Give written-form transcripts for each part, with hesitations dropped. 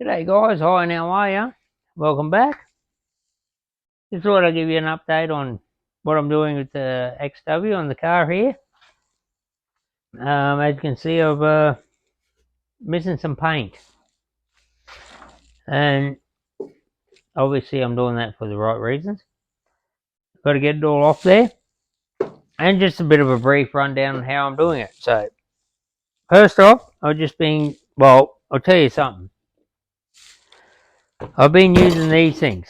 G'day guys, hi, and how are ya? Welcome back. Just thought I'd give you an update on what I'm doing with the XW on the car here. As you can see, I've missing some paint, and obviously I'm doing that for the right reasons. Got to get it all off there, and just a bit of a brief rundown on how I'm doing it. So, first off, I'll tell you something. I've been using these things,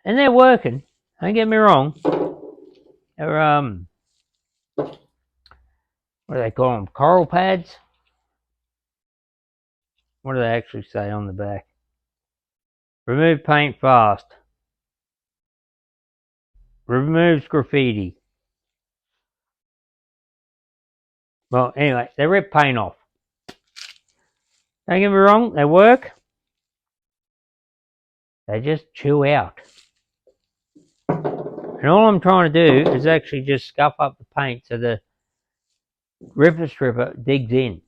and they're working. Don't get me wrong. They're what do they call them? Coral pads. What do they actually say on the back? Remove paint fast. Removes graffiti. Well, anyway, they rip paint off. Don't get me wrong, they work. They just chew out. And all I'm trying to do is actually just scuff up the paint so the ripper stripper digs in.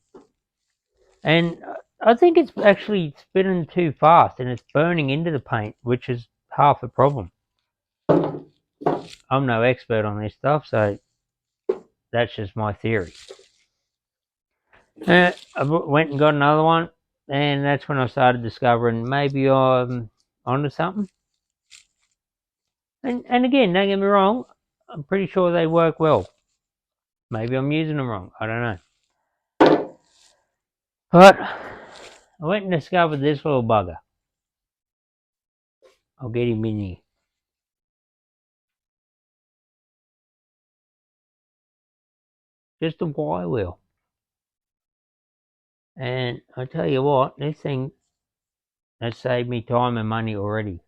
And I think it's actually spinning too fast and it's burning into the paint, which is half the problem. I'm no expert on this stuff, so that's just my theory. I went and got another one, and that's when I started discovering maybe I'm onto something. And again, don't get me wrong, I'm pretty sure they work well. Maybe I'm using them wrong, I don't know. But I went and discovered this little bugger. I'll get him in here. Just a wire wheel. And I tell you what, this thing has saved me time and money already.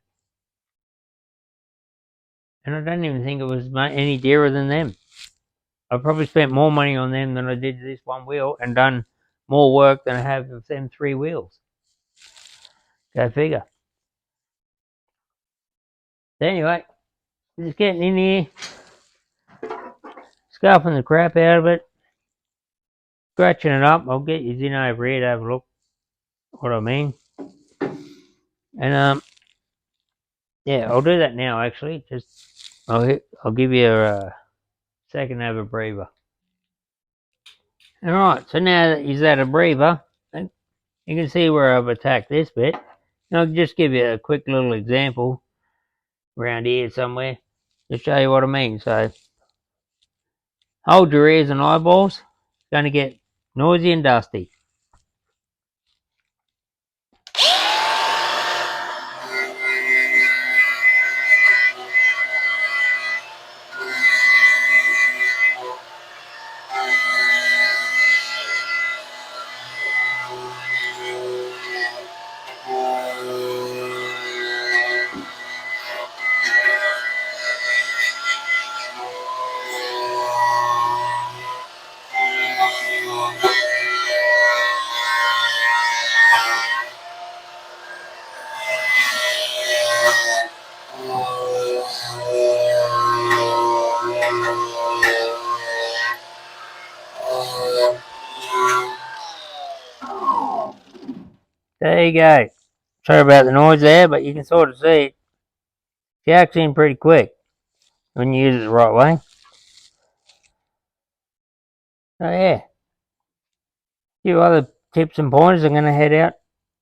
And I don't even think it was any dearer than them. I probably spent more money on them than I did this one wheel and done more work than I have with them 3 wheels. Go figure. So anyway, just getting in here, scuffing the crap out of it, scratching it up. I'll get you in over here to have a look what I mean. And yeah, I'll do that now actually. I'll give you a second to have a breather. Alright, so now that you've had a breather, you can see where I've attacked this bit. And I'll just give you a quick little example around here somewhere to show you what I mean. So hold your ears and eyeballs. It's going to get noisy and dusty. There you go. Sorry about the noise there, but you can sort of see it jacks in pretty quick when you use it the right way. So yeah, a few other tips and pointers I'm going to head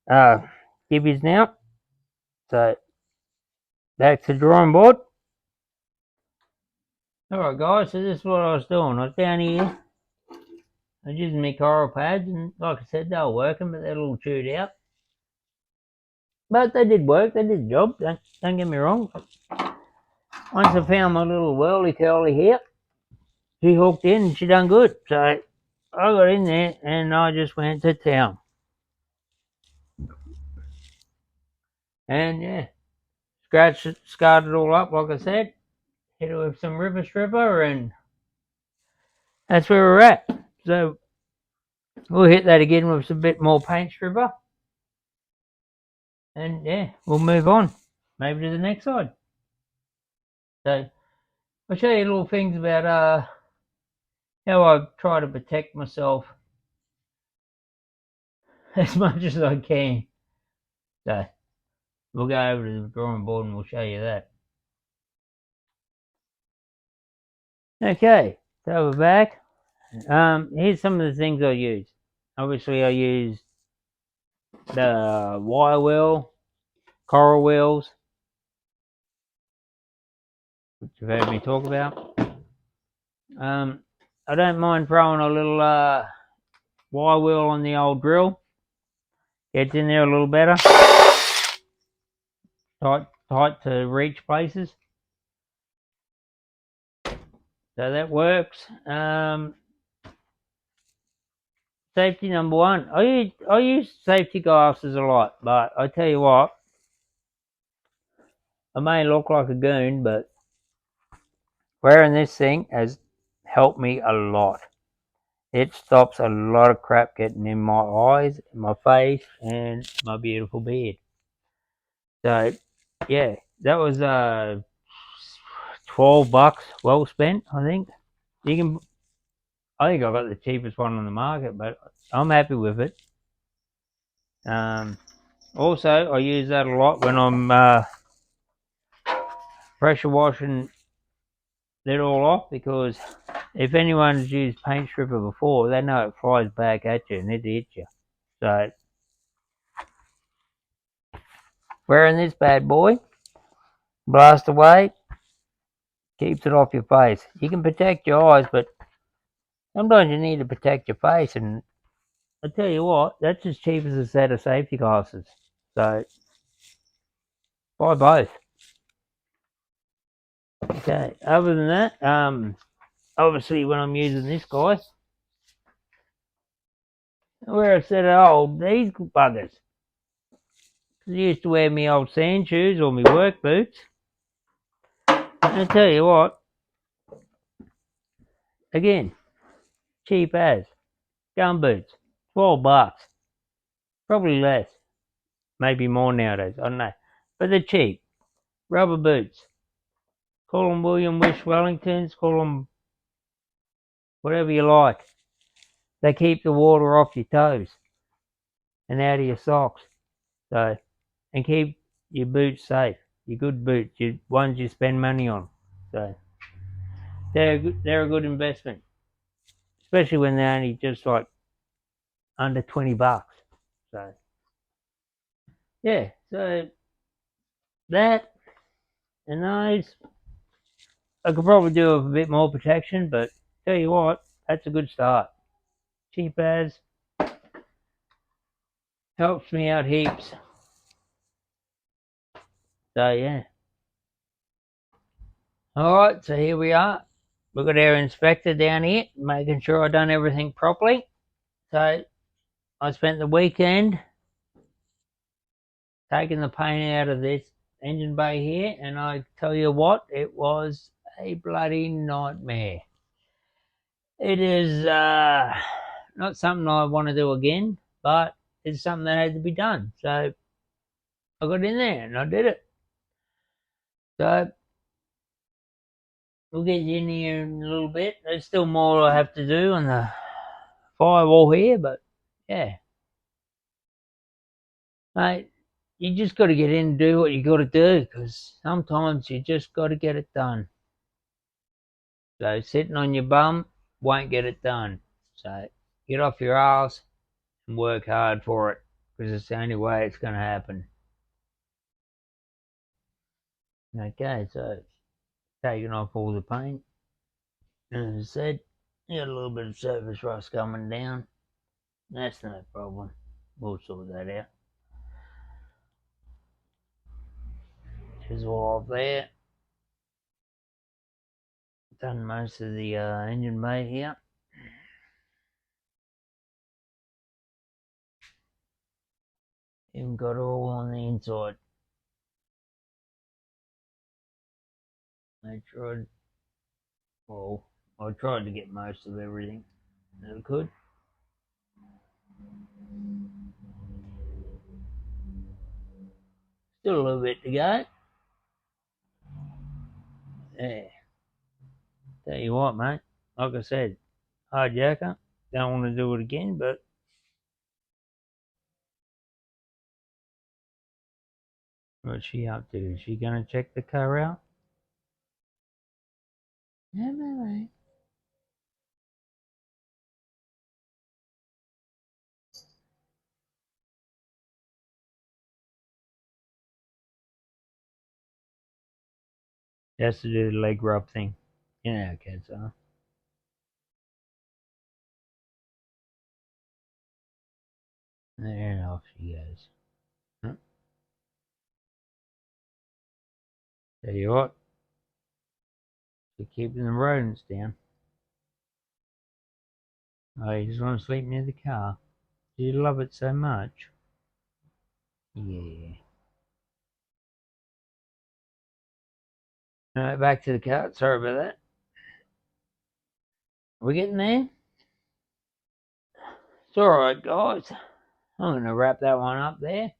out, give you now. So back to the drawing board. Alright guys, so this is what I was doing. I was down here, I was using my coral pads, and like I said, they were working, but they're a little chewed out. But they did work, they did the job, don't get me wrong. Once I found my little whirly curly here, she hooked in and she done good. So I got in there and I just went to town. And yeah, scarred it all up, like I said. Hit it with some river stripper, and that's where we're at. So we'll hit that again with some bit more paint stripper. And yeah, we'll move on. Maybe to the next side. So I'll show you little things about how I try to protect myself as much as I can. So we'll go over to the drawing board and we'll show you that. Okay, so we're back. Here's some of the things I use. Obviously, I use the wire wheel, coral wheels, which you've heard me talk about. I don't mind throwing a little wire wheel on the old drill. Gets in there a little better. Tight to reach places. So that works. Safety number one. I use safety glasses a lot, but I tell you what, I may look like a goon, but wearing this thing has helped me a lot. It stops a lot of crap getting in my eyes, my face, and my beautiful beard. So, yeah, that was $12 well spent, I think. You can, I think I got the cheapest one on the market, but I'm happy with it. Also, I use that a lot when I'm pressure washing it all off, because if anyone's used paint stripper before, they know it flies back at you and it hits you. So, wearing this bad boy, blast away, keeps it off your face. You can protect your eyes, but sometimes you need to protect your face, and I tell you what, that's as cheap as a set of safety glasses. So, buy both. Okay, other than that, obviously when I'm using this guy, I wear a set of these buggers. I used to wear my old sand shoes or my work boots. And I tell you what, again, cheap as. Gum boots, $12. Probably less. Maybe more nowadays, I don't know. But they're cheap. Rubber boots. Call them William Wish Wellingtons, call them whatever you like. They keep the water off your toes and out of your socks. So, and keep your boots safe. Your good boots, your ones you spend money on. So, they're a good investment, especially when they're only just like under $20. So, yeah. So that and those, I could probably do a bit more protection, but tell you what, that's a good start. Cheap as, helps me out heaps. So yeah. Alright, so here we are. We've got our inspector down here, making sure I've done everything properly. So I spent the weekend taking the paint out of this engine bay here, and I tell you what, it was a bloody nightmare. It is not something I want to do again, but it's something that had to be done. So I got in there and I did it. So we'll get you in here in a little bit. There's still more I have to do on the firewall here, but yeah. Mate, you just got to get in and do what you got to do, because sometimes you just got to get it done. So sitting on your bum won't get it done. So get off your ass and work hard for it, because it's the only way it's going to happen. Okay, so taking off all the paint. And as I said, you got a little bit of surface rust coming down. That's no problem. We'll sort that out. Chisel off there. Done most of the engine bay here. Even got it all on the inside. I tried, well, I tried to get most of everything that I could. Still a little bit to go. Yeah. Tell you what, mate. Like I said, hijacker. Don't want to do it again, but What's she up to? Is she gonna check the car out? Yeah, maybe. She has to do the leg rub thing. You know how kids are. And off she goes. Huh? Tell you what, she's keeping the rodents down. Oh, you just want to sleep near the car? Do you love it so much? Yeah. Alright, back to the car. Sorry about that. We're getting there? It's alright, guys. I'm going to wrap that one up there.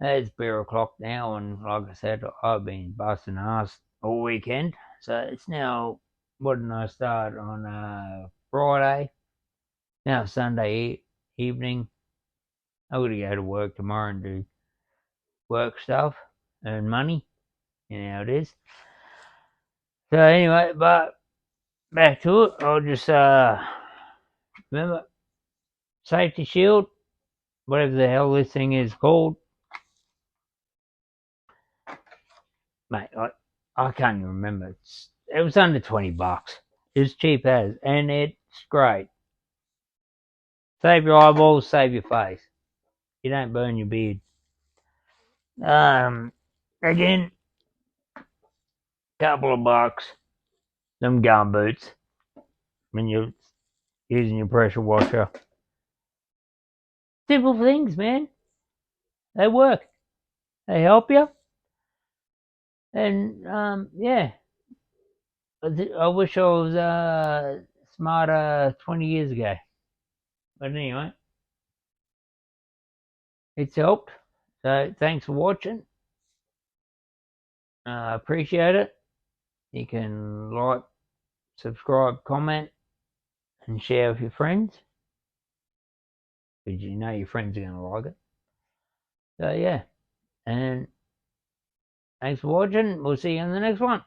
It's beer o'clock now, and like I said, I've been busting ass all weekend. So it's now, what did I start on Friday? Now Sunday evening. I'm going to go to work tomorrow and do work stuff, earn money. You know how it is. So anyway, but back to it. I'll just remember safety shield, whatever the hell this thing is called, mate. I can't even remember. It was under $20. It's cheap as, and it's great. Save your eyeballs, save your face. You don't burn your beard. Again, couple of bucks. Some gum boots when you're using your pressure washer. Simple things, man. They work. They help you. And yeah, I wish I was smarter 20 years ago. But anyway, it's helped. So thanks for watching. Appreciate it. You can like, subscribe, comment, and share with your friends. Because you know your friends are going to like it. So yeah, and thanks for watching. We'll see you in the next one.